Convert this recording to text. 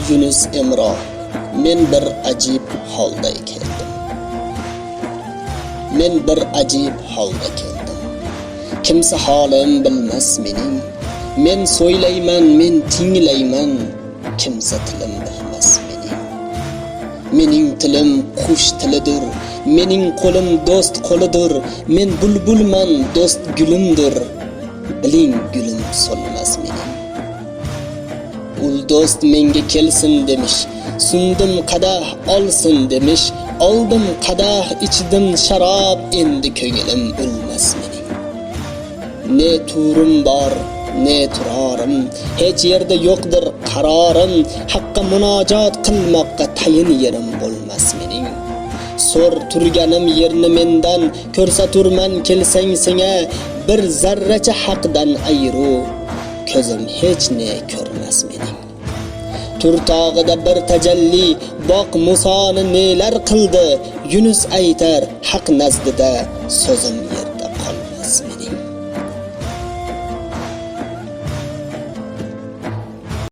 Yunus Emro, men bir ajib holda keldim. Men bir ajib holda keldim. Kimsa holim bilmas mening. Men so'ylayman, men tinglayman. Kimsa tilim bilmas mening. Mening tilim qush tilidir. Mening qo'lim do'st qo'lidir. Men bulbulman, do'st gulimdir. Biling gulim solmas mening. Ul do'st menga kelsin demish, sundim qadah olsin demish, oldim qadah ichdim sharob, endi ko'nglim o'lmas mening. Ne turum bor, ne turarim, hech yerda yo'qdir qarorim, haqqa munojat qilmoqqa tayin yerim bo'lmas mening. So'r turganim yerni mendan, ko'rsaturman kelsang senga, bir zarracha haqdan ayru, ko'zim hech ne ko'rmas mening. Turtog'ida bir tajalli, boq Musoni nelar qildi, Yunus aytar haq nazdida so'zim